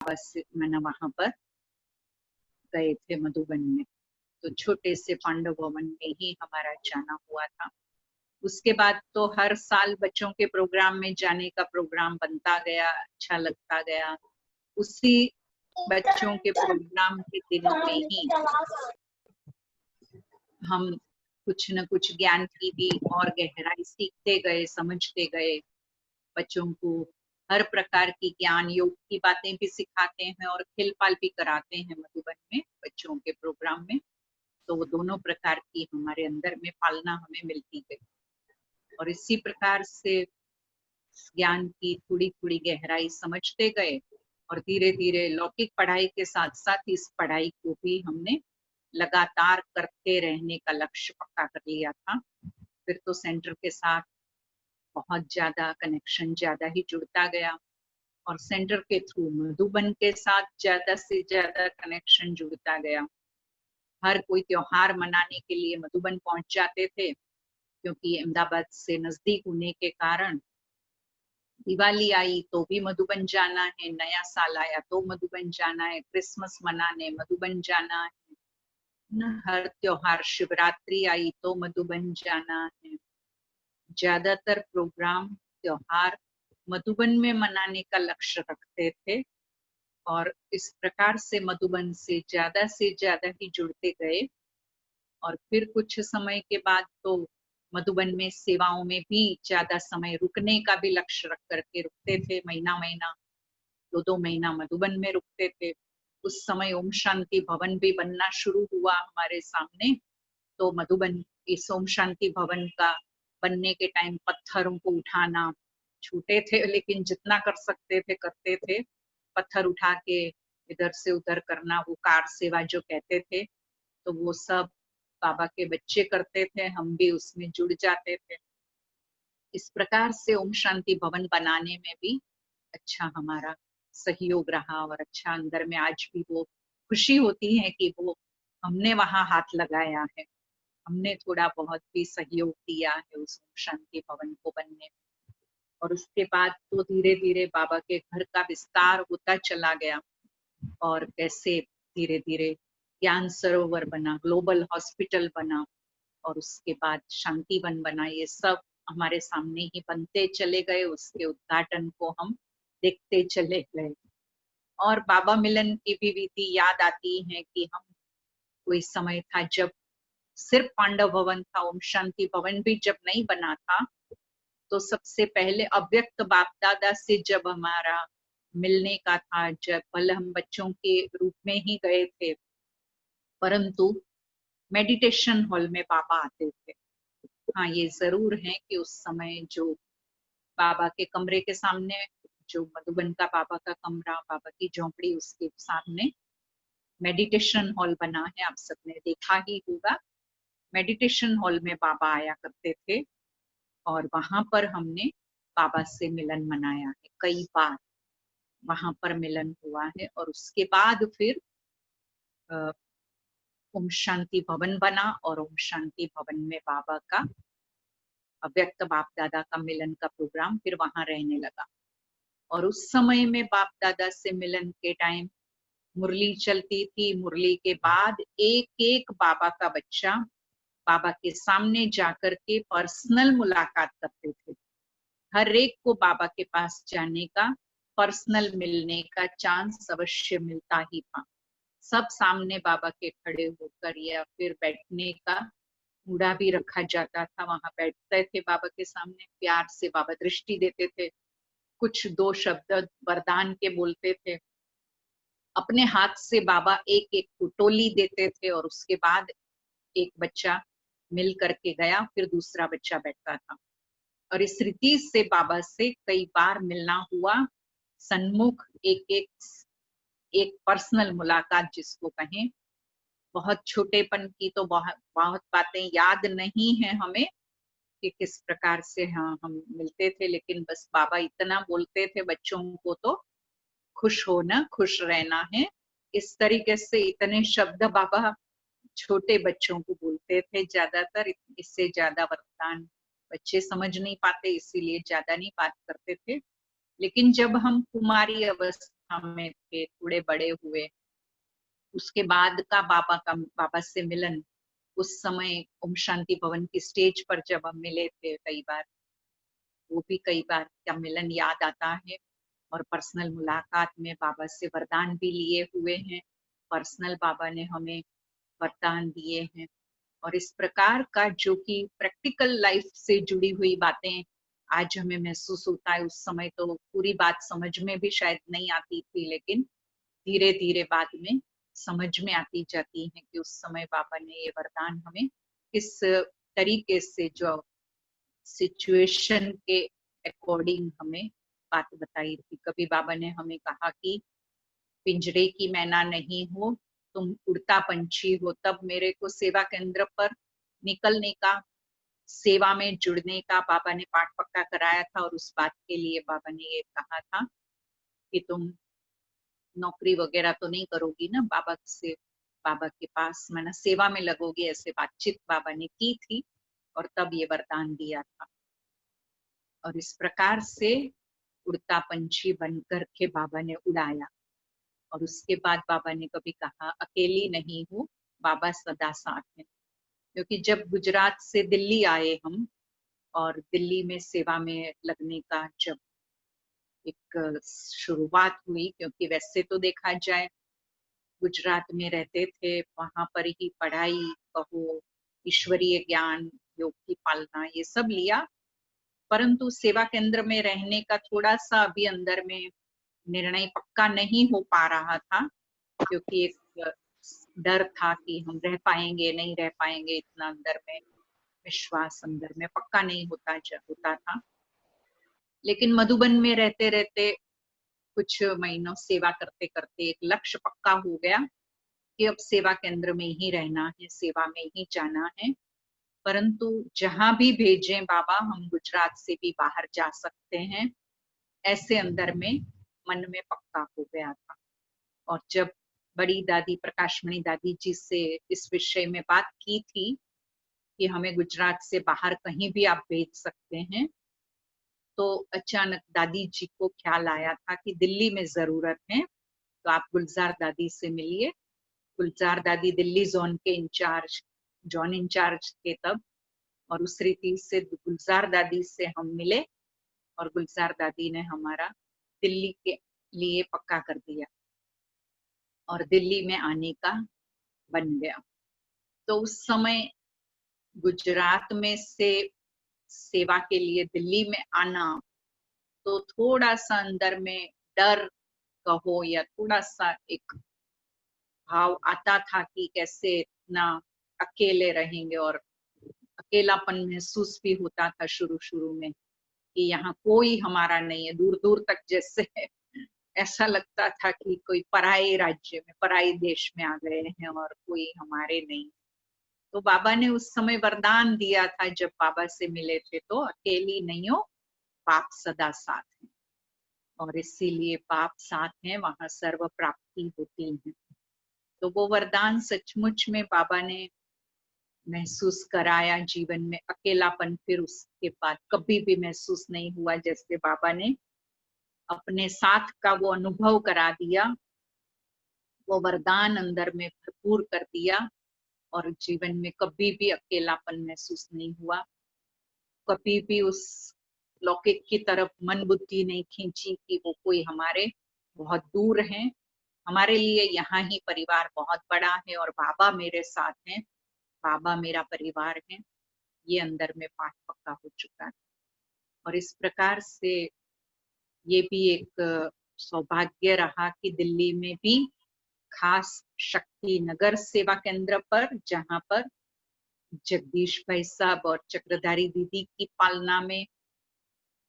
बाबा से मैंने वहां पर गए थे मधुबन में, तो छोटे से पांडव भवन में ही हमारा जाना हुआ था। उसके बाद तो हर साल बच्चों के प्रोग्राम में जाने का प्रोग्राम बनता गया, अच्छा लगता गया। उसी बच्चों के प्रोग्राम के दिनों में ही हम कुछ न कुछ ज्ञान की भी और गहराई सीखते गए, समझते गए। बच्चों को हर प्रकार की ज्ञान योग की बातें भी सिखाते हैं और खेल पाल भी कराते हैं मधुबन में बच्चों के प्रोग्राम में। तो वो दोनों प्रकार की हमारे अंदर में पालना हमें मिलती गई और इसी प्रकार से ज्ञान की थोड़ी थोड़ी गहराई समझते गए और धीरे धीरे लौकिक पढ़ाई के साथ साथ इस पढ़ाई को भी हमने लगातार करते रहने का लक्ष्य पक्का कर लिया था। फिर तो सेंटर के साथ बहुत ज्यादा कनेक्शन ज्यादा ही जुड़ता गया और सेंटर के थ्रू मधुबन के साथ ज्यादा से ज्यादा कनेक्शन जुड़ता गया। हर कोई त्योहार मनाने के लिए मधुबन पहुंच जाते थे, क्योंकि अहमदाबाद से नजदीक होने के कारण दिवाली आई तो भी मधुबन जाना है, नया साल आया तो मधुबन जाना है, क्रिसमस मनाने मधुबन जाना है न, हर त्योहार, शिवरात्रि आई तो मधुबन जाना है। ज्यादातर प्रोग्राम त्योहार मधुबन में मनाने का लक्ष्य रखते थे और इस प्रकार से मधुबन से ज्यादा ही जुड़ते गए। और फिर कुछ समय के बाद तो मधुबन में सेवाओं में भी ज्यादा समय रुकने का भी लक्ष्य रख करके रुकते थे। महीना महीना, 2-2 महीना मधुबन में रुकते थे। उस समय ओम शांति भवन भी बनना शुरू हुआ हमारे सामने। तो मधुबन, इस ओम शांति भवन का बनने के टाइम पत्थरों को उठाना, छोटे थे लेकिन जितना कर सकते थे करते थे। पत्थर उठा के इधर से उधर करना, वो कार सेवा जो कहते थे, तो वो सब बाबा के बच्चे करते थे, हम भी उसमें जुड़ जाते थे। इस प्रकार से ओम शांति भवन बनाने में भी अच्छा हमारा सहयोग रहा और अच्छा अंदर में आज भी वो खुशी होती है कि वो हमने वहां हाथ लगाया है, हमने थोड़ा बहुत भी सहयोग दिया है उस ओम शांति भवन को बनने में। और उसके बाद तो धीरे धीरे बाबा के घर का विस्तार होता चला गया और कैसे धीरे धीरे ज्ञान सरोवर बना, ग्लोबल हॉस्पिटल बना और उसके बाद शांतिवन बना। ये सब हमारे सामने ही बनते चले गए, उसके उद्घाटन को हम देखते चले गए। और बाबा मिलन की भी विधि याद आती है कि हम, कोई समय था जब सिर्फ पांडव भवन था, ओम शांति भवन भी जब नहीं बना था, तो सबसे पहले अव्यक्त बाप दादा से जब हमारा मिलने का था, जब भले हम बच्चों के रूप में ही गए थे, परंतु मेडिटेशन हॉल में बाबा आते थे। हाँ, ये जरूर है कि उस समय जो बाबा के कमरे के सामने, जो मधुबन का बाबा का कमरा, बाबा की झोंपड़ी, उसके सामने मेडिटेशन हॉल बना है, आप सबने देखा ही होगा। मेडिटेशन हॉल में बाबा आया करते थे और वहां पर हमने बाबा से मिलन मनाया है, कई बार वहां पर मिलन हुआ है। और उसके बाद फिर ओम शांति भवन बना और ओम शांति भवन में बाबा का अव्यक्त बाप दादा का मिलन का प्रोग्राम फिर वहां रहने लगा। और उस समय में बाप दादा से मिलन के टाइम मुरली चलती थी। मुरली के बाद एक एक बाबा का बच्चा बाबा के सामने जाकर के पर्सनल मुलाकात करते थे। हर एक को बाबा के पास जाने का, पर्सनल मिलने का चांस अवश्य मिलता ही था। सब सामने बाबा के खड़े होकर या फिर बैठने का कूड़ा भी रखा जाता था, वहां बैठते थे बाबा के सामने, प्यार से बाबा दृष्टि देते थे, कुछ 2 शब्द वरदान के बोलते थे, अपने हाथ से बाबा एक एक को टोली देते थे और उसके बाद एक बच्चा मिल करके गया, फिर दूसरा बच्चा बैठता था। और इस रीति से बाबा से कई बार मिलना हुआ, सन्मुख एक पर्सनल मुलाकात जिसको कहें। बहुत छोटेपन की तो बहुत बहुत बातें याद नहीं है हमें कि किस प्रकार से हाँ हम मिलते थे, लेकिन बस बाबा इतना बोलते थे बच्चों को, तो खुश होना, खुश रहना है, इस तरीके से इतने शब्द बाबा छोटे बच्चों को बोलते थे ज्यादातर। इससे ज्यादा वरदान बच्चे समझ नहीं पाते, इसीलिए ज्यादा नहीं बात करते थे। लेकिन जब हम कुमारी अवस्था में थे, थोड़े बड़े हुए। उसके बाद का बाबा से मिलन, उस समय ओम शांति भवन की स्टेज पर जब हम मिले थे कई बार, वो भी कई बार का मिलन याद आता है। और पर्सनल मुलाकात में बाबा से वरदान भी लिए हुए हैं, पर्सनल बाबा ने हमें वरदान दिए हैं। और इस प्रकार का जो कि प्रैक्टिकल लाइफ से जुड़ी हुई बातें आज हमें महसूस होता है, उस समय तो पूरी बात समझ में भी शायद नहीं आती थी, लेकिन धीरे धीरे बाद में समझ में आती जाती है कि उस समय बाबा ने ये वरदान हमें किस तरीके से, जो सिचुएशन के अकॉर्डिंग हमें बात बताई थी। कभी बाबा ने हमें कहा कि पिंजरे की मैना नहीं हो, तुम उड़ता पंछी हो। तब मेरे को सेवा केंद्र पर निकलने का, सेवा में जुड़ने का बाबा ने पाठ पक्का कराया था। और उस बात के लिए बाबा ने ये कहा था कि तुम नौकरी वगैरह तो नहीं करोगी ना, बाबा के पास मैंने सेवा में लगोगी, ऐसे बातचीत बाबा ने की थी। और तब ये वरदान दिया था। और इस प्रकार से उड़ता पंछी बनकर के बाबा ने उड़ाया। और उसके बाद बाबा ने कभी कहा अकेली नहीं हूँ, बाबा सदा साथ है। क्योंकि जब गुजरात से दिल्ली आए हम, और दिल्ली में सेवा में लगने का जब एक शुरुआत हुई, क्योंकि वैसे तो देखा जाए गुजरात में रहते थे, वहां पर ही पढ़ाई कहो, ईश्वरीय ज्ञान, योग की पालना, ये सब लिया। परंतु सेवा केंद्र में रहने का थोड़ा सा अभी अंदर में निर्णय पक्का नहीं हो पा रहा था, क्योंकि एक डर था कि हम रह पाएंगे नहीं रह पाएंगे, इतना अंदर में विश्वास अंदर में पक्का नहीं होता था। लेकिन मधुबन में रहते रहते कुछ महीनों सेवा करते करते एक लक्ष्य पक्का हो गया कि अब सेवा केंद्र में ही रहना है, सेवा में ही जाना है। परंतु जहां भी भेजें बाबा, हम गुजरात से भी बाहर जा सकते हैं, ऐसे अंदर में मन में पक्का हो गया था। और जब बड़ी दादी प्रकाशमणि दादी जी से इस विषय में बात की थी कि हमें गुजरात से बाहर कहीं भी आप भेज सकते हैं, तो अचानक दादी जी को ख्याल आया था कि दिल्ली में जरूरत है, तो आप गुलजार दादी से मिलिए। गुलजार दादी दिल्ली जोन इंचार्ज थे तब। और उस रीति से गुलजार दादी से हम मिले, और गुलजार दादी ने हमारा दिल्ली के लिए पक्का कर दिया और दिल्ली में आने का बन गया। तो उस समय गुजरात में से सेवा के लिए दिल्ली में आना, तो थोड़ा सा अंदर में डर कहो या थोड़ा सा एक भाव आता था कि कैसे इतना अकेले रहेंगे। और अकेलापन महसूस भी होता था शुरू शुरू में कि यहाँ कोई हमारा नहीं है, दूर दूर तक जैसे ऐसा लगता था कि कोई पराये राज्य में, पराये देश में आ गए हैं और कोई हमारे नहीं। तो बाबा ने उस समय वरदान दिया था जब बाबा से मिले थे, तो अकेली नहीं हो, बाप सदा साथ है। और इसीलिए बाप साथ हैं, वहां सर्व प्राप्ति होती है। तो वो वरदान सचमुच में बाबा ने महसूस कराया जीवन में। अकेलापन फिर उसके बाद कभी भी महसूस नहीं हुआ। जैसे बाबा ने अपने साथ का वो अनुभव करा दिया, वो वरदान अंदर में भरपूर कर दिया, और जीवन में कभी भी अकेलापन महसूस नहीं हुआ। कभी भी उस लौकिक की तरफ मन बुद्धि नहीं खींची कि वो कोई हमारे बहुत दूर हैं। हमारे लिए यहाँ ही परिवार बहुत बड़ा है और बाबा मेरे साथ हैं, बाबा मेरा परिवार है, ये अंदर में पाठ पक्का हो चुका है। और इस प्रकार से ये भी एक सौभाग्य रहा कि दिल्ली में भी खास शक्ति नगर सेवा केंद्र पर, जहाँ पर जगदीश भाई साहब और चक्रधारी दीदी की पालना में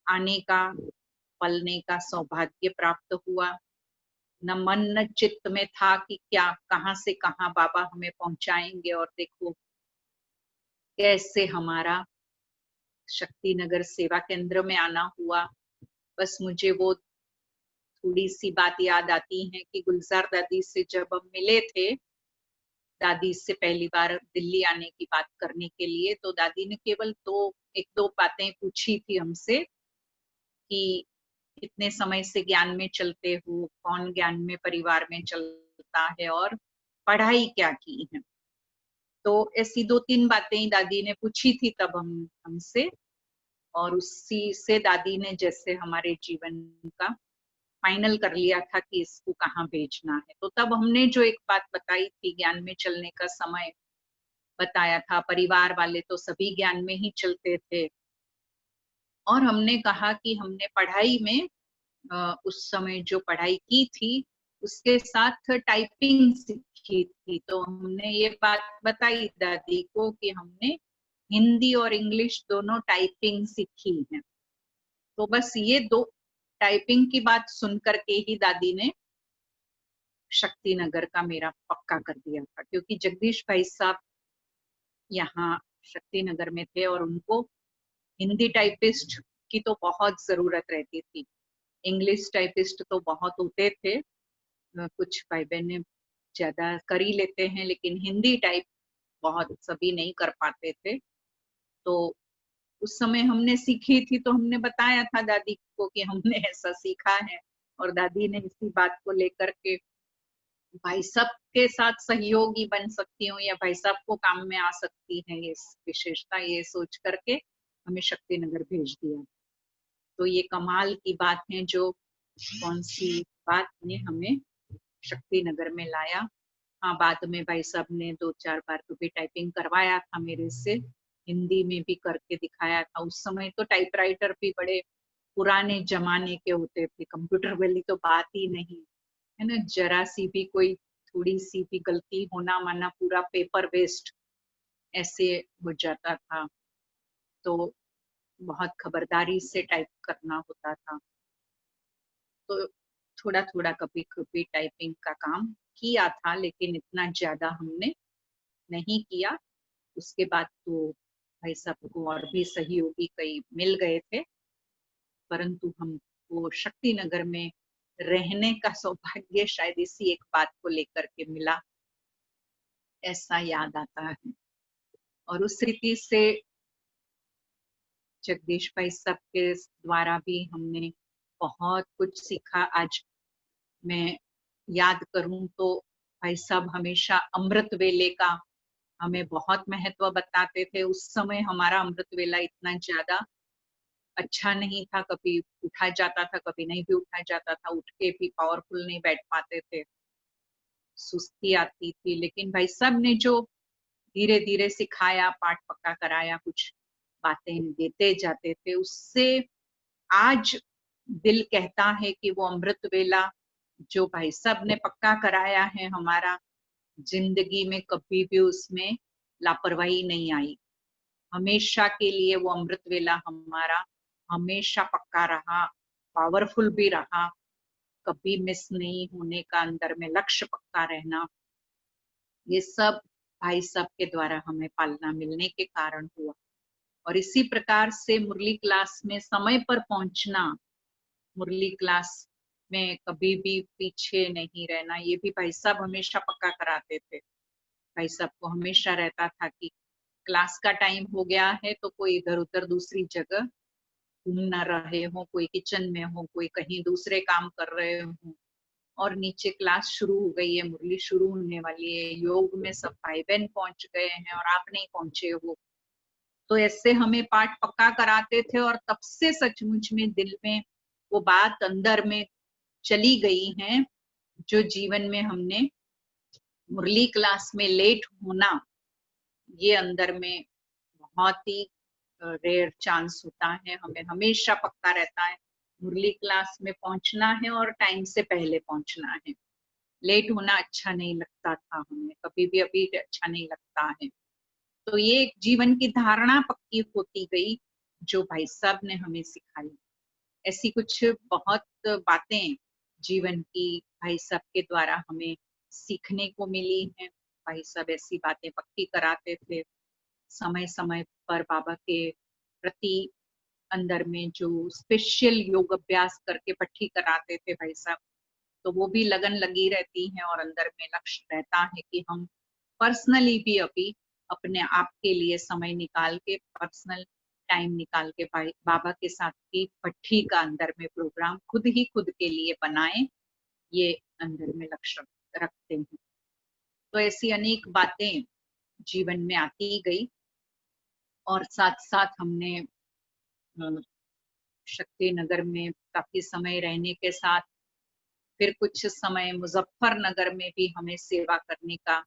आने का, पलने का सौभाग्य प्राप्त हुआ। न मन न चित्त में था कि क्या कहाँ से कहाँ बाबा हमें पहुंचाएंगे। और देखो कैसे हमारा शक्ति नगर सेवा केंद्र में आना हुआ। बस मुझे वो थोड़ी सी बात याद आती है कि गुलजार दादी से जब हम मिले थे, दादी से पहली बार दिल्ली आने की बात करने के लिए, तो दादी ने केवल एक दो बातें पूछी थी हमसे कि कितने समय से ज्ञान में चलते हो, कौन ज्ञान में परिवार में चलता है और पढ़ाई क्या की है। तो ऐसी 2-3 बातें दादी ने पूछी थी तब हमसे, और उसी से दादी ने जैसे हमारे जीवन का फाइनल कर लिया था कि इसको कहाँ भेजना है। तो तब हमने जो एक बात बताई थी, ज्ञान में चलने का समय बताया था, परिवार वाले तो सभी ज्ञान में ही चलते थे, और हमने कहा कि हमने पढ़ाई में उस समय जो पढ़ाई की थी उसके साथ टाइपिंग सीखी थी। तो हमने ये बात बताई दादी को कि हमने हिंदी और इंग्लिश दोनों टाइपिंग सीखी है। तो बस ये 2 टाइपिंग की बात सुन करके ही दादी ने शक्ति नगर का मेरा पक्का कर दिया था, क्योंकि जगदीश भाई साहब यहाँ शक्ति नगर में थे और उनको हिंदी टाइपिस्ट की तो बहुत जरूरत रहती थी। इंग्लिश टाइपिस्ट तो बहुत होते थे, कुछ भाई बहन ज्यादा कर ही लेते हैं, लेकिन हिंदी टाइप बहुत सभी नहीं कर पाते थे। तो उस समय हमने सीखी थी, तो हमने बताया था दादी को कि हमने ऐसा सीखा है, और दादी ने इसी बात को लेकर के भाई साहब के साथ सहयोगी बन सकती हूँ या भाई साहब को काम में आ सकती है ये विशेषता, ये सोच करके हमें शक्ति नगर भेज दिया। तो ये कमाल की बात है, जो कौन सी बात ने हमें शक्ति नगर में लाया। हाँ, बाद में भाई साहब ने 2-4 बार तो भी टाइपिंग करवाया था मेरे से, हिंदी में भी करके दिखाया था। उस समय तो टाइपराइटर भी बड़े पुराने जमाने के होते थे, कंप्यूटर वाली तो बात ही नहीं है ना। जरा सी भी कोई थोड़ी सी भी गलती होना माना पूरा पेपर वेस्ट ऐसे हो जाता था। तो बहुत खबरदारी से टाइप करना होता था। तो थोड़ा थोड़ा कभी कभी टाइपिंग का काम किया था, लेकिन इतना ज्यादा हमने नहीं किया। उसके बाद तो भाई साहब को और भी सहयोगी कई मिल गए थे, परंतु हमको शक्ति नगर में रहने का सौभाग्य शायद इसी एक बात को लेकर के मिला, ऐसा याद आता है। और उस रीति से जगदीश भाई साहब के द्वारा भी हमने बहुत कुछ सीखा। आज मैं याद करूं तो भाई साहब हमेशा अमृत वेले का हमें बहुत महत्व बताते थे। उस समय हमारा अमृत वेला इतना ज्यादा अच्छा नहीं था, कभी उठा जाता था, कभी नहीं भी उठा जाता था, उठ के भी पावरफुल नहीं बैठ पाते थे, सुस्ती आती थी। लेकिन भाई साहब ने जो धीरे धीरे सिखाया, पाठ पक्का कराया, कुछ बातें देते जाते थे, उससे आज दिल कहता है कि वो अमृत वेला जो भाई साहब ने पक्का कराया है हमारा, जिंदगी में कभी भी उसमें लापरवाही नहीं आई। हमेशा के लिए वो अमृत वेला हमारा हमेशा पक्का रहा, पावरफुल भी रहा, कभी मिस नहीं होने का, अंदर में लक्ष्य पक्का रहना, ये सब भाई साहब के द्वारा हमें पालना मिलने के कारण हुआ। और इसी प्रकार से मुरली क्लास में समय पर पहुंचना, मुरली क्लास में कभी भी पीछे नहीं रहना, ये भी भाई साहब हमेशा पक्का कराते थे। भाई साहब को हमेशा रहता था कि क्लास का टाइम हो गया है तो कोई इधर उधर दूसरी जगह घूम ना रहे हो, कोई किचन में हो, कोई कहीं दूसरे काम कर रहे हो, और नीचे क्लास शुरू हो गई है, मुरली शुरू होने वाली है, योग में सब भाई बहन पहुंच गए हैं और आप नहीं पहुंचे हो। तो ऐसे हमें पाठ पक्का कराते थे, और तब से सचमुच में दिल में वो बात अंदर में चली गई है, जो जीवन में हमने मुरली क्लास में लेट होना, ये अंदर में बहुत ही रेयर चांस होता है। हमें हमेशा पक्का रहता है मुरली क्लास में पहुंचना है और टाइम से पहले पहुंचना है। लेट होना अच्छा नहीं लगता था हमें, कभी भी अभी अच्छा नहीं लगता है। तो ये एक जीवन की धारणा पक्की होती गई, जो भाई साहब ने हमें सिखाई। ऐसी कुछ बहुत बातें जीवन की भाई साहब के द्वारा हमें सीखने को मिली हैं। भाई साहब ऐसी बातें पक्की कराते थे, समय समय पर बाबा के प्रति अंदर में जो स्पेशल योग अभ्यास करके पट्टी कराते थे भाई साहब, तो वो भी लगन लगी रहती है, और अंदर में लक्ष्य रहता है कि हम पर्सनली भी अभी अपने आप के लिए समय निकाल के पर्सनल टाइम निकाल के बाबा के साथ की भट्ठी का अंदर में प्रोग्राम खुद ही खुद के लिए बनाए, ये अंदर में लक्ष्य रखते हैं। तो ऐसी अनेक बातें जीवन में आती गई और साथ साथ हमने शक्ति नगर में काफी समय रहने के साथ फिर कुछ समय मुजफ्फरनगर में भी हमें सेवा करने का,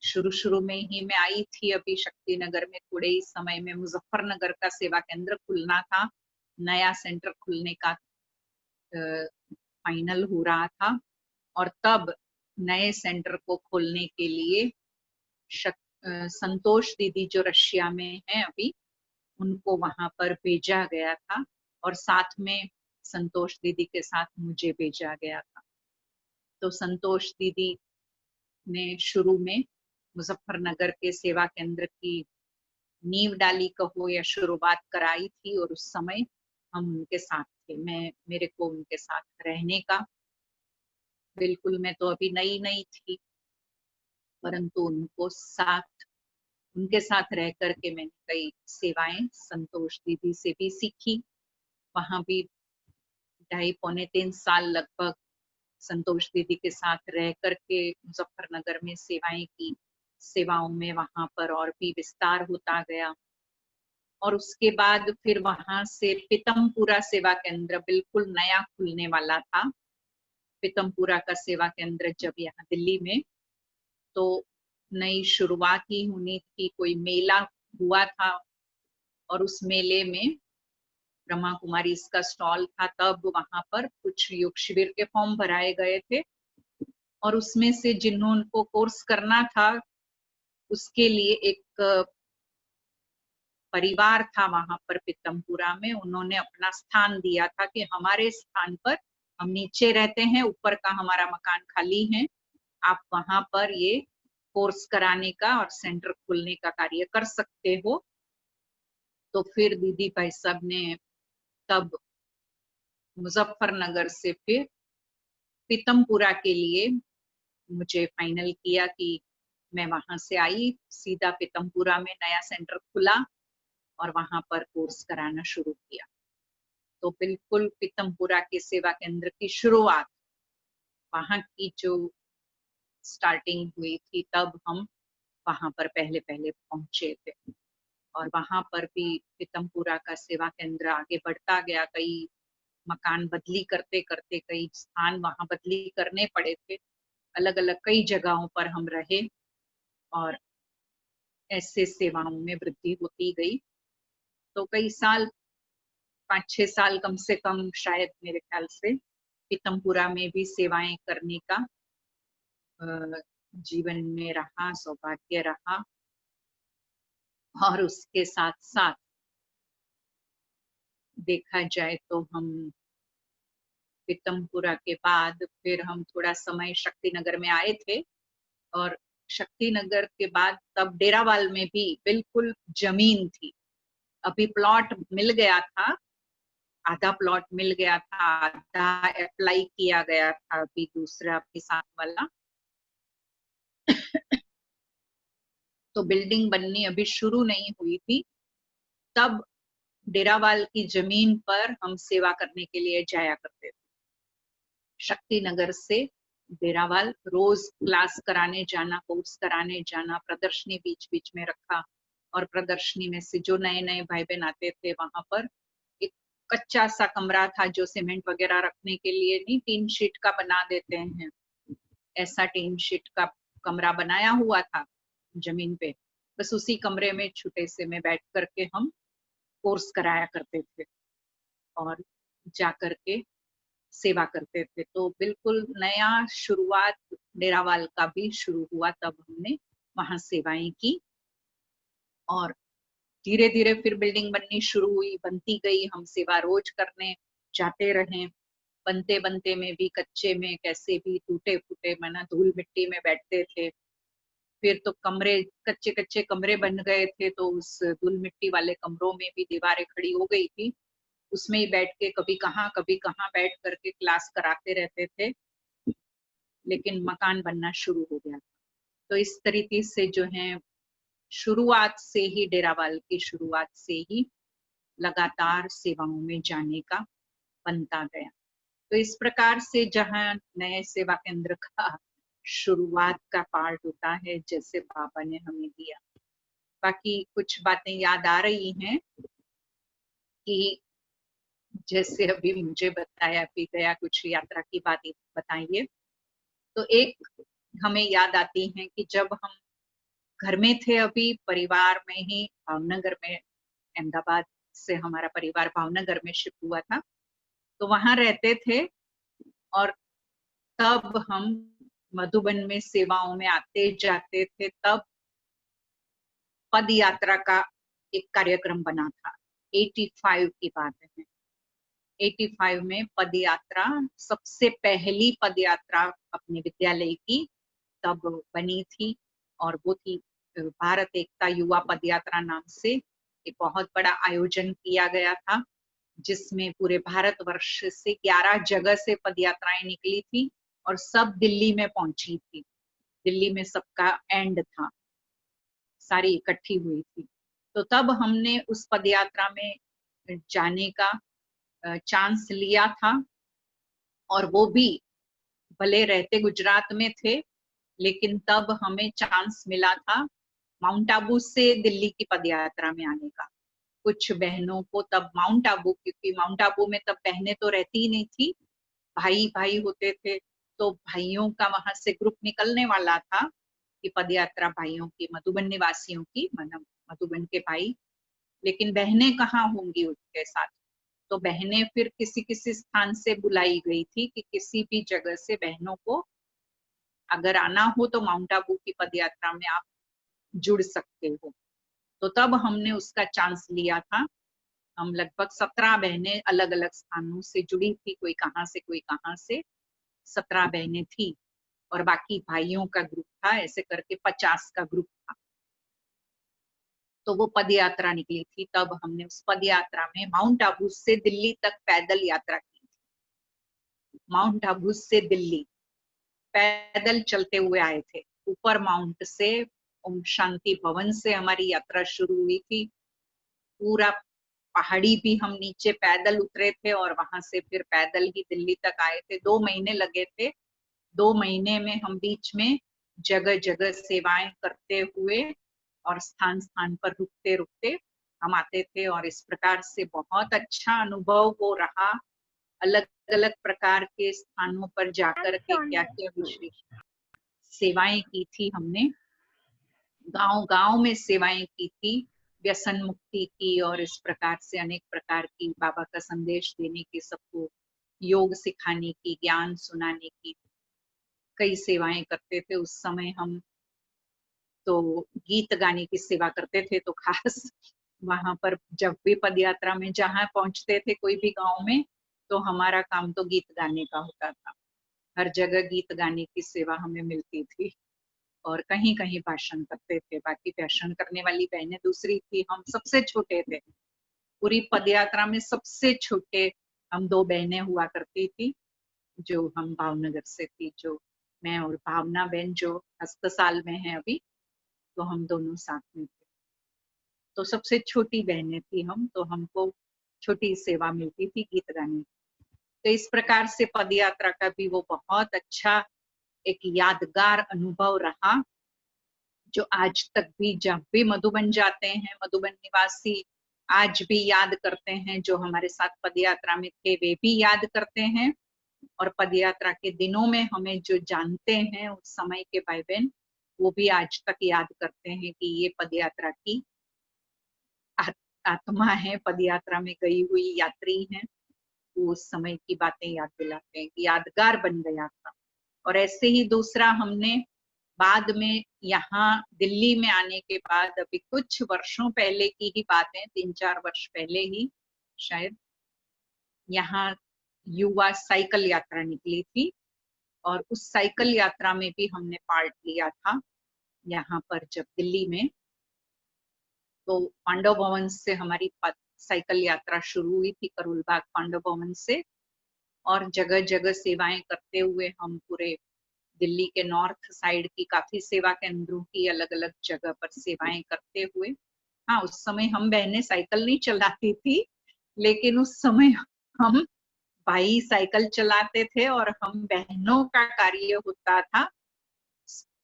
शुरू में ही मैं आई थी अभी शक्ति नगर में, थोड़े ही समय में मुजफ्फरनगर का सेवा केंद्र खुलना था, नया सेंटर खुलने का फाइनल हो रहा था और तब नए सेंटर को खोलने के लिए संतोष दीदी जो रशिया में है अभी, उनको वहां पर भेजा गया था और साथ में संतोष दीदी के साथ मुझे भेजा गया था। तो संतोष दीदी ने शुरू में मुजफ्फरनगर के सेवा केंद्र की नींव डाली कहो या शुरुआत कराई थी और उस समय हम उनके साथ थे। मेरे को उनके साथ रहने का, बिल्कुल मैं तो अभी नई नई थी, परंतु उनके साथ रह करके मैंने कई सेवाएं संतोष दीदी से भी सीखी। वहां भी 2.5-3 साल लगभग संतोष दीदी के साथ रह करके मुजफ्फरनगर में सेवाएं की। सेवाओं में वहां पर और भी विस्तार होता गया और उसके बाद फिर वहां से पीतमपुरा सेवा केंद्र बिल्कुल नया खुलने वाला था। पीतमपुरा का सेवा केंद्र जब यहाँ दिल्ली में, तो नई शुरुआत ही होनी थी, कोई मेला हुआ था और उस मेले में ब्रह्मा कुमारी इसका स्टॉल था। तब वहां पर कुछ योग शिविर के फॉर्म भराए गए थे और उसमें से जिन्होंने कोर्स करना था उसके लिए एक परिवार था वहां पर पीतमपुरा में, उन्होंने अपना स्थान दिया था कि हमारे स्थान पर, हम नीचे रहते हैं, ऊपर का हमारा मकान खाली है, आप वहां पर ये कोर्स कराने का और सेंटर खोलने का कार्य कर सकते हो। तो फिर दीदी भाई साहब ने तब मुजफ्फरनगर से फिर पीतमपुरा के लिए मुझे फाइनल किया कि मैं वहां से आई, सीधा पीतमपुरा में नया सेंटर खुला और वहां पर कोर्स कराना शुरू किया। तो बिल्कुल पीतमपुरा के सेवा केंद्र की शुरुआत, वहां की जो स्टार्टिंग हुई थी, तब हम वहां पर पहले पहले पहुंचे थे और वहां पर भी पीतमपुरा का सेवा केंद्र आगे बढ़ता गया। कई मकान बदली करते करते कई स्थान वहां बदली करने पड़े थे, अलग अलग कई जगहों पर हम रहे और ऐसे सेवाओं में वृद्धि होती गई। तो कई साल, 5-6 साल कम से कम शायद मेरे ख्याल से पीतमपुरा में भी सेवाएं करने का जीवन में रहा, सौभाग्य रहा। और उसके साथ साथ देखा जाए तो हम पीतमपुरा के बाद फिर हम थोड़ा समय शक्तिनगर में आए थे और शक्तिनगर के बाद तब डेरावाल में भी बिल्कुल जमीन थी। अभी प्लॉट मिल गया था, आधा प्लॉट मिल गया था, आधा अप्लाई किया गया था अभी दूसरा किसान वाला। तो बिल्डिंग बननी अभी शुरू नहीं हुई थी। तब डेरावाल की जमीन पर हम सेवा करने के लिए जाया करते थे। शक्तिनगर से डेरावाल रोज क्लास कराने जाना, कोर्स कराने जाना, प्रदर्शनी बीच बीच में रखा और प्रदर्शनी में से जो नए नए भाई बहन आते थे, वहां पर एक कच्चा सा कमरा था जो सीमेंट वगैरह रखने के लिए नहीं, टीन शीट का बना देते हैं, ऐसा टीन शीट का कमरा बनाया हुआ था जमीन पे। बस उसी कमरे में छोटे से में बैठ करके हम कोर्स कराया करते थे और जा करके सेवा करते थे। तो बिल्कुल नया शुरुआत डेरावाल का भी शुरू हुआ, तब हमने वहां सेवाएं की और धीरे धीरे फिर बिल्डिंग बननी शुरू हुई, बनती गई, हम सेवा रोज करने जाते रहे। बनते बनते में भी कच्चे में कैसे भी टूटे फूटे मना धूल मिट्टी में बैठते थे। फिर तो कमरे, कच्चे कच्चे कमरे बन गए थे, तो उस धूल मिट्टी वाले कमरों में भी दीवारें खड़ी हो गई थी, उसमें ही बैठ के कभी कहाँ बैठ करके क्लास कराते रहते थे। लेकिन मकान बनना शुरू हो गया। तो इस तरीके से जो है शुरुआत से ही डेरावाल की शुरुआत से ही लगातार सेवाओं में जाने का बनता गया। तो इस प्रकार से जहाँ नए सेवा केंद्र का शुरुआत का पार्ट होता है, जैसे बाबा ने हमें दिया। बाकी कुछ बातें याद आ रही हैं कि जैसे अभी मुझे बताया भी गया, कुछ यात्रा की बातें बताइए। तो एक हमें याद आती है कि जब हम घर में थे, अभी परिवार में ही भावनगर में, अहमदाबाद से हमारा परिवार भावनगर में शिफ्ट हुआ था, तो वहां रहते थे। और तब हम मधुबन में सेवाओं में आते जाते थे। तब पद यात्रा का एक कार्यक्रम बना था। 85 की बात है। 85 में पद यात्रा, सबसे पहली पद यात्रा अपने विद्यालय की तब बनी थी। और वो थी भारत एकता युवा पद यात्रा नाम से एक बहुत बड़ा आयोजन किया गया था, जिसमें पूरे भारतवर्ष से 11 जगह से पद यात्राएं निकली थी और सब दिल्ली में पहुंची थी। दिल्ली में सबका एंड था, सारी इकट्ठी हुई थी। तो तब हमने उस पद यात्रा में जाने का चांस लिया था। और वो भी भले रहते गुजरात में थे, लेकिन तब हमें चांस मिला था माउंट आबू से दिल्ली की पदयात्रा में आने का। कुछ बहनों को तब माउंट आबू, क्योंकि माउंट आबू में तब बहनें तो रहती ही नहीं थी, भाई भाई होते थे। तो भाइयों का वहां से ग्रुप निकलने वाला था कि पदयात्रा भाइयों की, मधुबन निवासियों की, मतलब मधुबन के भाई। लेकिन बहनें कहाँ होंगी उसके साथ। तो बहनें फिर किसी किसी स्थान से बुलाई गई थी कि किसी भी जगह से बहनों को अगर आना हो तो माउंट आबू की पदयात्रा में आप जुड़ सकते हो। तो तब हमने उसका चांस लिया था। हम लगभग 17 बहनें अलग अलग स्थानों से जुड़ी थी, कोई कहाँ से कोई कहाँ से। 17 बहनें थी और बाकी भाइयों का ग्रुप था, ऐसे करके 50 का ग्रुप था। तो वो पद यात्रा निकली थी। तब हमने उस पद यात्रा में माउंट आबू से दिल्ली तक पैदल यात्रा की थी। माउंट आबू से दिल्ली पैदल चलते हुए आए थे। ऊपर माउंट से, ओम शांति भवन से हमारी यात्रा शुरू हुई थी। पूरा पहाड़ी भी हम नीचे पैदल उतरे थे और वहां से फिर पैदल ही दिल्ली तक आए थे। 2 महीने लगे थे। 2 महीने में हम बीच में जगह जगह सेवाएं करते हुए और स्थान स्थान पर रुकते रुकते हम आते थे। और इस प्रकार से बहुत अच्छा अनुभव वो रहा। अलग अलग प्रकार के स्थानों पर जाकर के क्या क्या विशेष सेवाएं की थी हमने। गांव गांव में सेवाएं की थी, व्यसन मुक्ति की और इस प्रकार से अनेक प्रकार की बाबा का संदेश देने की, सबको योग सिखाने की, ज्ञान सुनाने की कई सेवाएं करते थे। उस समय हम तो गीत गाने की सेवा करते थे। तो खास वहां पर जब भी पदयात्रा में जहां पहुंचते थे कोई भी गांव में, तो हमारा काम तो गीत गाने का होता था। हर जगह गीत गाने की सेवा हमें मिलती थी और कहीं कहीं भाषण करते थे। बाकी भाषण करने वाली बहनें दूसरी थी, हम सबसे छोटे थे। पूरी पदयात्रा में सबसे छोटे हम 2 बहनें हुआ करती थी, जो हम भावनगर से थी, जो मैं और भावना बहन जो हस्तसाल में है अभी। तो हम दोनों साथ में थे। तो सबसे छोटी बहनें थी हम, तो हमको छोटी सेवा मिलती थी गीत गाने की। तो इस प्रकार से पदयात्रा का भी वो बहुत अच्छा एक यादगार अनुभव रहा, जो आज तक भी जब भी मधुबन जाते हैं, मधुबन निवासी आज भी याद करते हैं। जो हमारे साथ पदयात्रा में थे वे भी याद करते हैं। और पदयात्रा के दिनों में हमें जो जानते हैं उस समय के भाई बहन, वो भी आज तक याद करते हैं कि ये पदयात्रा की आत्मा है, पदयात्रा में गई हुई यात्री हैं। वो उस समय की बातें याद दिलाते हैं कि यादगार बन गया था। और ऐसे ही दूसरा हमने बाद में यहाँ दिल्ली में आने के बाद, अभी कुछ वर्षों पहले की ही बात है, 3-4 वर्ष पहले ही शायद, यहाँ युवा साइकिल यात्रा निकली थी। और उस साइकिल यात्रा में भी हमने पार्ट लिया था। यहाँ पर जब दिल्ली में, तो पांडव भवन से हमारी साइकिल यात्रा शुरू हुई थी, करोल बाग पांडव भवन से। और जगह जगह सेवाएं करते हुए हम पूरे दिल्ली के नॉर्थ साइड की काफी सेवा केंद्रों की अलग अलग जगह पर सेवाएं करते हुए हाँ, उस समय हम बहनें साइकिल नहीं चलाती थी, लेकिन उस समय हम भाई साइकिल चलाते थे और हम बहनों का कार्य होता था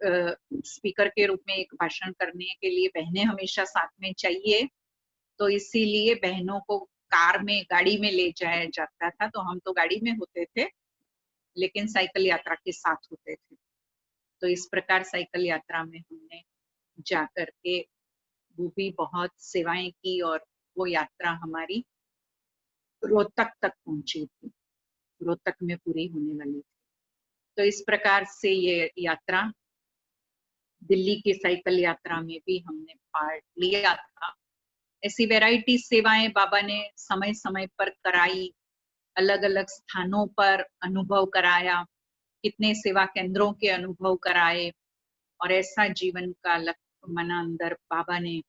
स्पीकर के रूप में एक भाषण करने के लिए बहनें हमेशा साथ में चाहिए, तो इसीलिए बहनों को कार में, गाड़ी में ले जाया जाता था। तो हम तो गाड़ी में होते थे, लेकिन साइकिल यात्रा के साथ होते थे। तो इस प्रकार साइकिल यात्रा में हमने जाकर के वो भी बहुत सेवाएं की और वो यात्रा हमारी रोहतक तक पहुंची थी, रोहतक में पूरी होने वाली थी। तो इस प्रकार से ये यात्रा, दिल्ली की साइकिल यात्रा में भी हमने पार्ट लिया था। ऐसी वैरायटी सेवाएं बाबा ने समय समय पर कराई, अलग अलग स्थानों पर अनुभव कराया, कितने सेवा केंद्रों के अनुभव कराए, और ऐसा जीवन का मना अंदर बाबा ने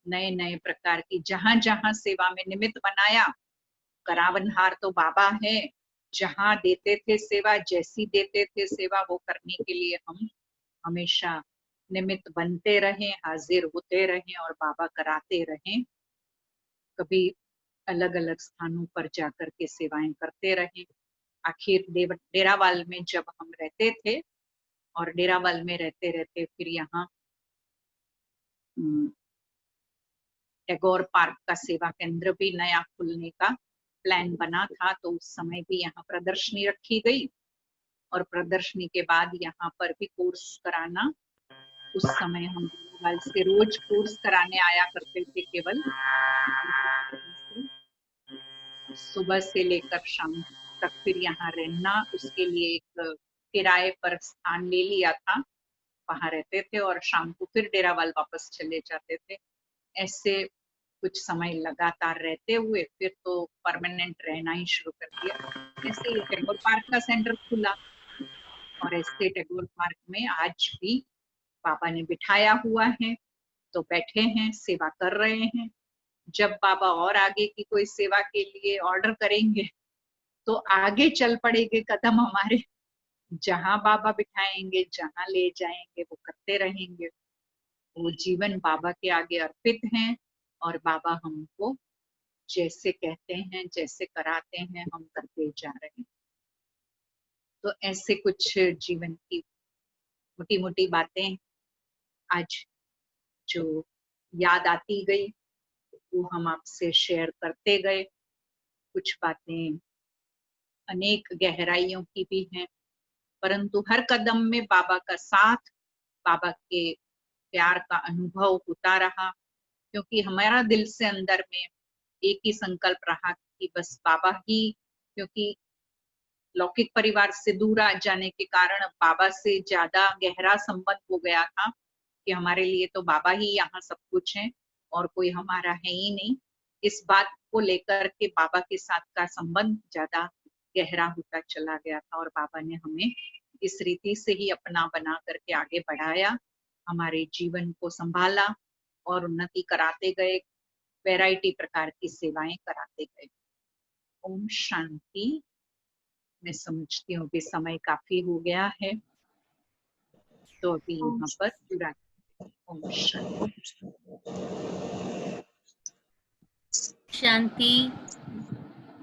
नए नए प्रकार की जहां जहां सेवा में निमित्त बनाया। करावनहार तो बाबा है, जहां देते थे सेवा, जैसी देते थे सेवा, वो करने के लिए हम हमेशा निमित्त बनते रहे, हाजिर होते रहे और बाबा कराते रहे। कभी अलग अलग स्थानों पर जाकर के सेवाएं करते रहे। आखिर डेरावाल में जब हम रहते थे, और डेरावाल में रहते रहते फिर यहाँ टैगोर पार्क का सेवा केंद्र भी नया खुलने का प्लान बना था, तो उस समय भी यहाँ प्रदर्शनी रखी गई, और प्रदर्शनी के बाद यहाँ पर भी कोर्स कराना, उस समय हम से रोज कोर्स कराने आया करते थे, केवल सुबह से लेकर शाम तक फिर यहाँ रहना, उसके लिए एक किराए पर स्थान ले लिया था, वहां रहते थे और शाम को फिर डेरावाल वापस चले जाते थे। ऐसे कुछ समय लगातार रहते हुए फिर तो परमानेंट रहना ही शुरू कर दिया। ऐसे टैगोर पार्क का सेंटर खुला, और ऐसे टैगोर पार्क में आज भी बाबा ने बिठाया हुआ है, तो बैठे हैं, सेवा कर रहे हैं। जब बाबा और आगे की कोई सेवा के लिए ऑर्डर करेंगे तो आगे चल पड़ेंगे कदम हमारे, जहां बाबा बिठाएंगे, जहां ले जाएंगे, वो करते रहेंगे। वो जीवन बाबा के आगे अर्पित हैं, और बाबा हमको जैसे कहते हैं, जैसे कराते हैं, हम करते जा रहे हैं। तो ऐसे कुछ जीवन की मोटी मोटी बातें आज जो याद आती गई, वो हम आपसे शेयर करते गए। कुछ बातें अनेक गहराइयों की भी हैं, परंतु हर कदम में बाबा का साथ, बाबा के प्यार का अनुभव होता रहा, क्योंकि हमारा दिल से अंदर में एक ही संकल्प रहा कि बस बाबा ही, क्योंकि लौकिक परिवार से दूर आ जाने के कारण बाबा से ज्यादा गहरा संबंध हो गया था कि हमारे लिए तो बाबा ही यहाँ सब कुछ है और कोई हमारा है ही नहीं। इस बात को लेकर के बाबा के साथ का संबंध ज्यादा गहरा होता चला गया था, और बाबा ने हमें इस रीति से ही अपना बना करके आगे बढ़ाया, हमारे जीवन को संभाला और उन्नति कराते गए, वैरायटी प्रकार की सेवाएं कराते गए। ओम शांति। मैं समझती हूँ कि समय काफी हो गया है, तो अभी यहाँ पर पूरा। ओम शांति। शांति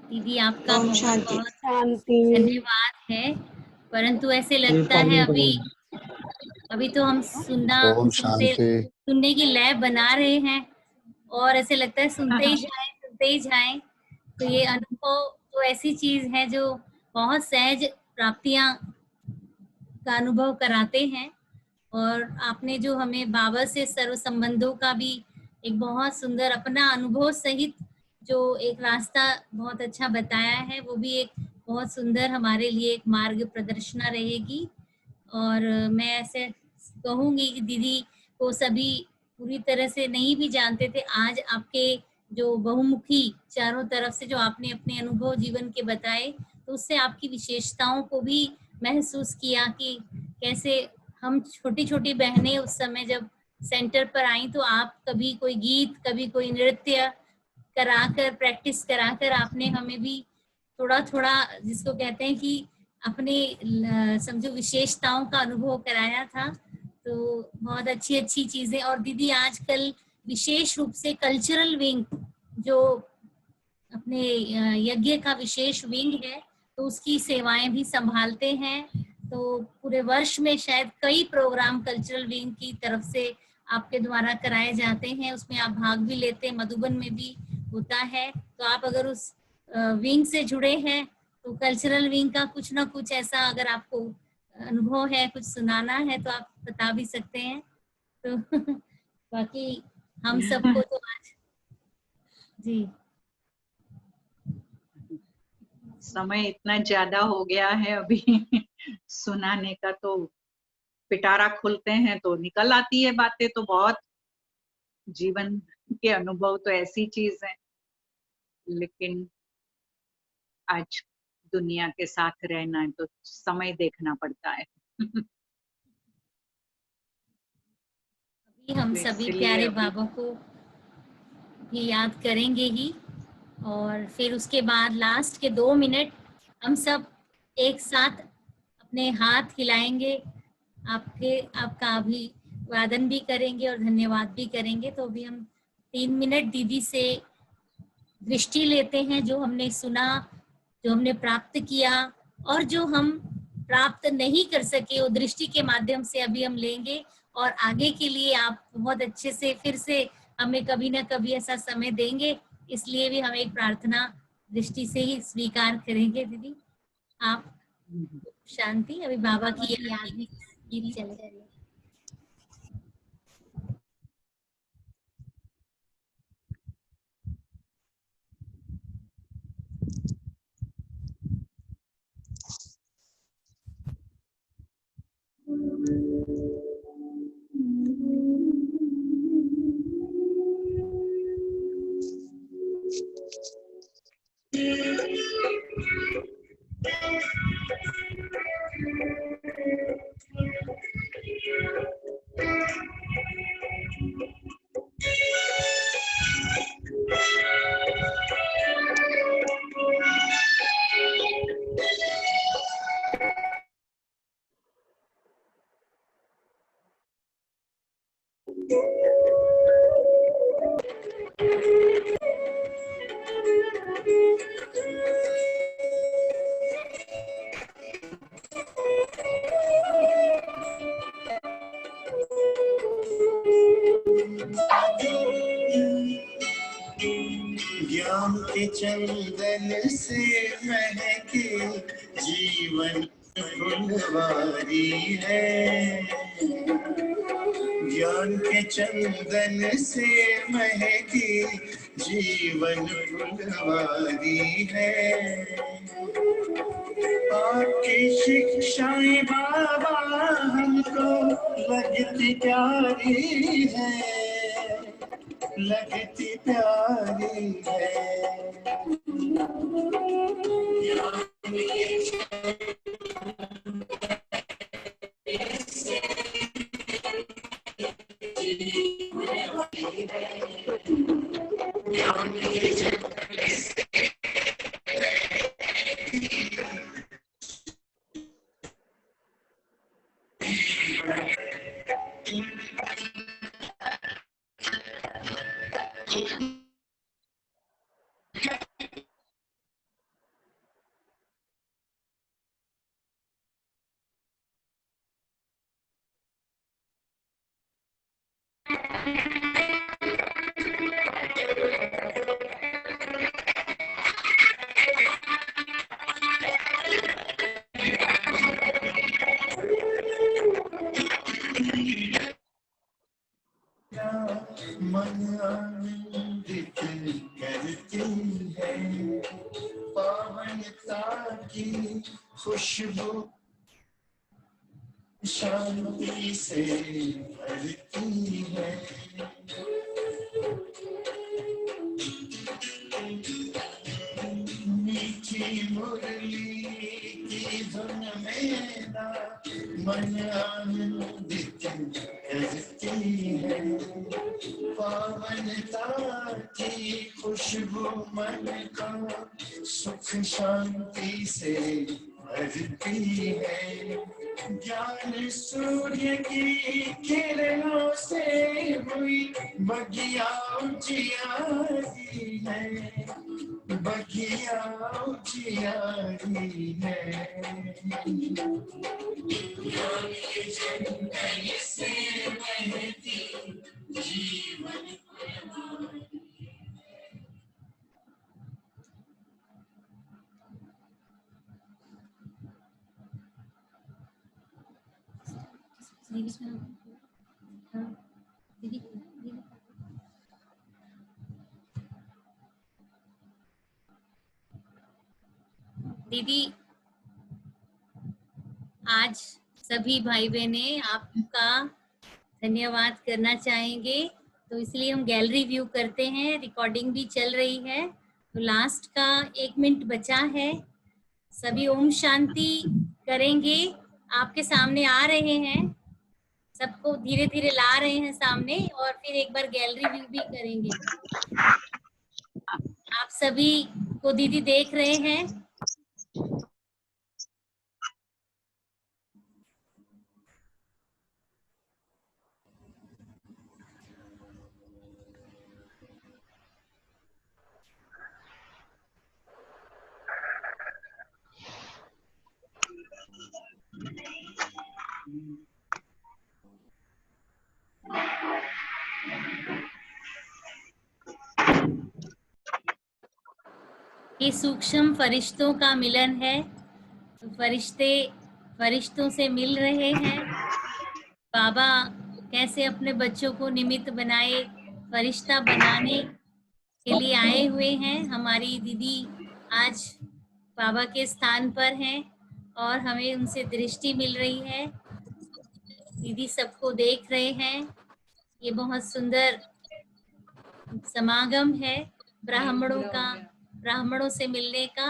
दीदी, आपका बहुत बहुत शांति। धन्यवाद है। परंतु ऐसे लगता है अभी तो हम सुनने की लय बना रहे हैं, और ऐसे लगता है सुनते ही जाएं। तो ये अनुभव तो ऐसी चीज है जो बहुत सहज प्राप्तियां का अनुभव कराते हैं। और आपने जो हमें बाबा से सर्व संबंधों का भी एक बहुत सुंदर अपना अनुभव सहित जो एक रास्ता बहुत अच्छा बताया है, वो भी एक बहुत सुंदर हमारे लिए एक मार्ग प्रदर्शना रहेगी। और मैं ऐसे कहूँगी कि दीदी को सभी पूरी तरह से नहीं भी जानते थे, आज आपके जो बहुमुखी चारों तरफ से जो आपने अपने अनुभव जीवन के बताए, तो उससे आपकी विशेषताओं को भी महसूस किया कि कैसे हम छोटी छोटी बहनें उस समय जब सेंटर पर आई, तो आप कभी कोई गीत, कभी कोई नृत्य कराकर, प्रैक्टिस कराकर आपने हमें भी थोड़ा थोड़ा, जिसको कहते हैं कि अपने समझो विशेषताओं का अनुभव कराया था। तो बहुत अच्छी अच्छी चीजें। और दीदी आजकल विशेष रूप से कल्चरल विंग, जो अपने यज्ञ का विशेष विंग है, तो उसकी सेवाएं भी संभालते हैं। तो पूरे वर्ष में शायद कई प्रोग्राम कल्चरल विंग की तरफ से आपके द्वारा कराए जाते हैं, उसमें आप भाग भी लेते हैं, मधुबन में भी होता है। तो आप अगर उस विंग से जुड़े हैं तो कल्चरल विंग का कुछ ना कुछ ऐसा अगर आपको अनुभव है, कुछ सुनाना है, तो आप बता भी सकते हैं। तो बाकी हम सबको तो आज जी समय इतना ज्यादा हो गया है अभी सुनाने का, तो पिटारा खुलते हैं तो निकल आती है बातें। तो बहुत जीवन के अनुभव तो ऐसी चीज है, लेकिन आज दुनिया के साथ रहना है तो समय देखना पड़ता है। अभी हम तो सभी इसलिए प्यारे अभी बाबा को भी याद करेंगे ही, और फिर उसके बाद लास्ट के 2 मिनट हम सब एक साथ अपने हाथ हिलाएंगे, आपका अभिवादन भी करेंगे और धन्यवाद भी करेंगे। तो अभी हम 3 मिनट दीदी से दृष्टि लेते हैं, जो हमने सुना, जो हमने प्राप्त किया, और जो हम प्राप्त नहीं कर सके वो दृष्टि के माध्यम से अभी हम लेंगे। और आगे के लिए आप बहुत अच्छे से फिर से हमें कभी ना कभी ऐसा समय देंगे, इसलिए भी हम एक प्रार्थना दृष्टि से ही स्वीकार करेंगे। दीदी आप शांति, अभी बाबा की याद में गीत चले। ज्ञान के चंदन से महके जीवन फुलवारी है, ज्ञान के चंदन से महके जीवन फुलवारी है। आपकी शिक्षाएं बाबा हमको लगती प्यारी है, लगती प्यारी है। मन आनंदित करती है, पावनता की खुशबू शांति से भरती है। मीठी मुरली की धुन में ना मन आनंदित करती है, पावनता की खुशबू मन को सुख शांति से हरती है। ज्ञान सूर्य की किरणों से हुई बगिया उजियारी है, बगिया उजियारी है। ज्ञान की जंगल से बहती जीवन फुलवारी। दीदी, आज सभी भाई बहनें आपका धन्यवाद करना चाहेंगे, तो इसलिए हम गैलरी व्यू करते हैं। रिकॉर्डिंग भी चल रही है, तो लास्ट का 1 मिनट बचा है। सभी ओम शांति करेंगे। आपके सामने आ रहे हैं, सबको धीरे धीरे ला रहे हैं सामने, और फिर एक बार गैलरी व्यू भी करेंगे। आप सभी को दीदी देख रहे हैं। ये सूक्ष्म फरिश्तों का मिलन है। फरिश्ते फरिश्तों से मिल रहे हैं। बाबा कैसे अपने बच्चों को निमित्त बनाए, फरिश्ता बनाने के लिए आए हुए हैं। हमारी दीदी आज बाबा के स्थान पर हैं और हमें उनसे दृष्टि मिल रही है। दीदी सबको देख रहे हैं। ये बहुत सुंदर समागम है ब्राह्मणों का, ब्राह्मणों से मिलने का।